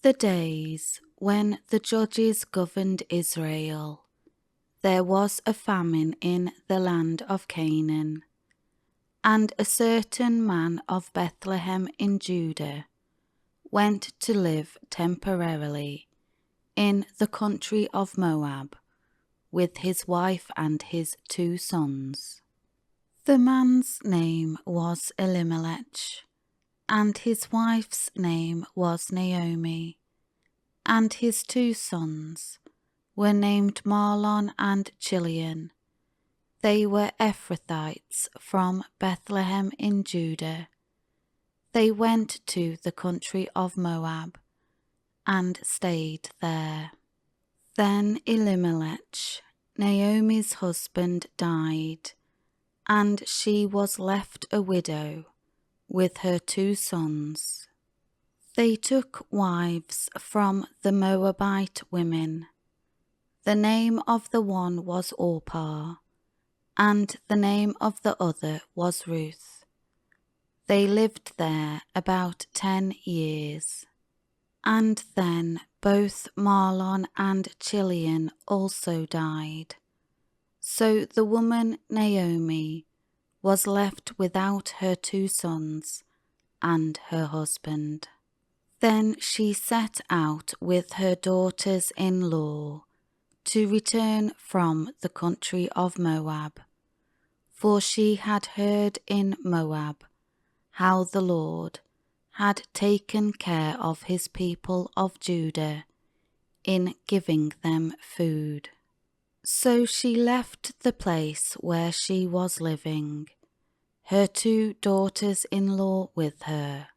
the days when the judges governed Israel, there was a famine in the land of Canaan, and a certain man of Bethlehem in Judah went to live temporarily in the country of Moab with his wife and his 2 sons. The man's name was Elimelech, and his wife's name was Naomi, and his 2 sons were named Mahlon and Chilion. They were Ephrathites from Bethlehem in Judah. They went to the country of Moab and stayed there. Then Elimelech, Naomi's husband, died, and she was left a widow with her 2 sons. They took wives from the Moabite women. The name of the one was Orpah, and the name of the other was Ruth. They lived there about 10 years. And then both Mahlon and Chilion also died. So the woman Naomi was left without her 2 sons and her husband. Then she set out with her daughters-in-law to return from the country of Moab, for she had heard in Moab how the Lord had taken care of his people of Judah in giving them food. So she left the place where she was living, her 2 daughters-in-law with her,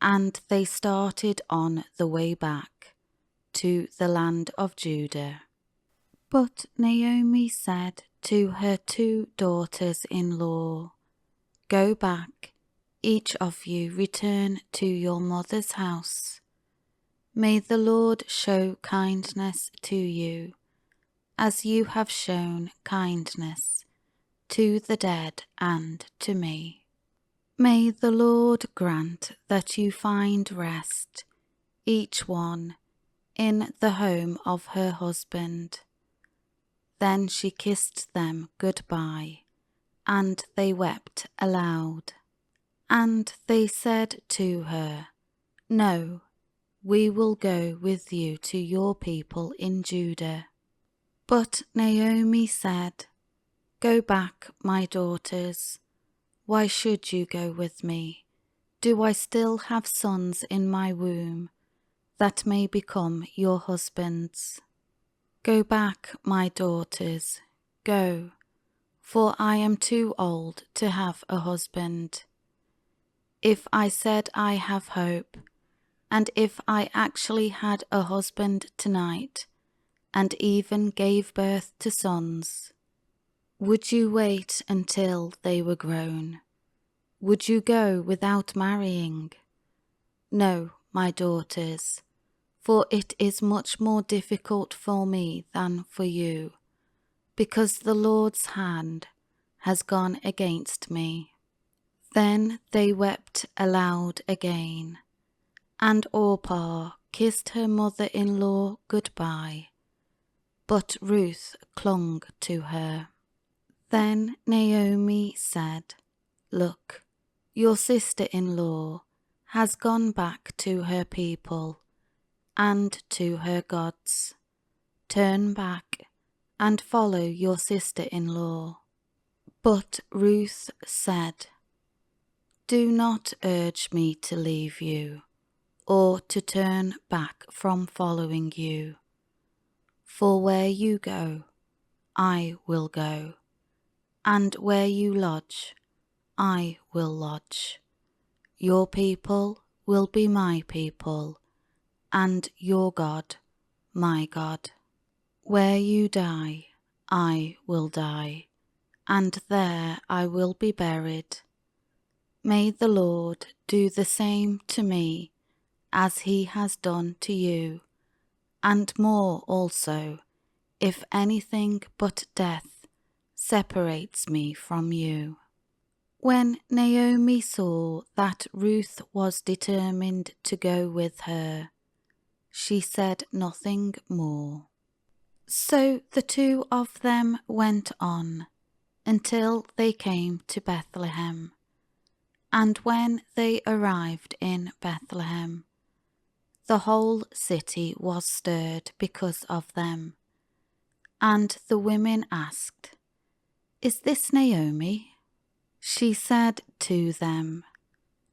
and they started on the way back to the land of Judah. But Naomi said to her 2 daughters-in-law, "Go back, each of you return to your mother's house. May the Lord show kindness to you, as you have shown kindness to the dead and to me. May the Lord grant that you find rest, each one, in the home of her husband." Then she kissed them goodbye, and they wept aloud. And they said to her, "No, we will go with you to your people in Judah." But Naomi said, "Go back, my daughters. Why should you go with me? Do I still have sons in my womb that may become your husbands? Go back, my daughters, go, for I am too old to have a husband. If I said I have hope, and if I actually had a husband tonight, and even gave birth to sons, would you wait until they were grown? Would you go without marrying? No, my daughters, for it is much more difficult for me than for you, because the Lord's hand has gone against me." Then they wept aloud again, and Orpah kissed her mother-in-law goodbye, but Ruth clung to her. Then Naomi said, "Look, your sister-in-law has gone back to her people and to her gods. Turn back and follow your sister-in-law." But Ruth said, "Do not urge me to leave you, or to turn back from following you. For where you go, I will go, and where you lodge, I will lodge. Your people will be my people, and your God, my God. Where you die, I will die, and there I will be buried. May the Lord do the same to me as he has done to you, and more also, if anything but death separates me from you." When Naomi saw that Ruth was determined to go with her, she said nothing more. So the two of them went on until they came to Bethlehem. And when they arrived in Bethlehem, the whole city was stirred because of them. And the women asked, "Is this Naomi?" She said to them,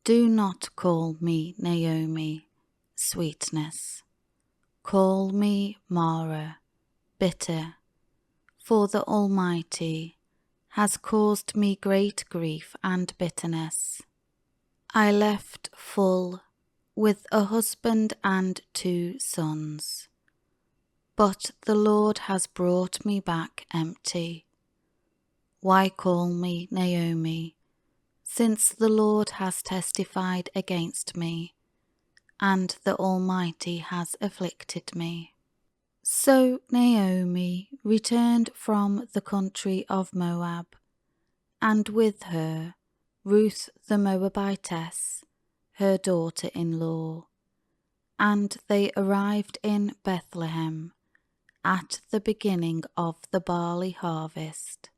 "Do not call me Naomi, sweetness. Call me Mara, bitter, for the Almighty has caused me great grief and bitterness. I left full, with a husband and 2 sons, but the Lord has brought me back empty. Why call me Naomi, since the Lord has testified against me, and the Almighty has afflicted me?" So Naomi returned from the country of Moab, and with her Ruth the Moabitess, her daughter-in-law, and they arrived in Bethlehem at the beginning of the barley harvest.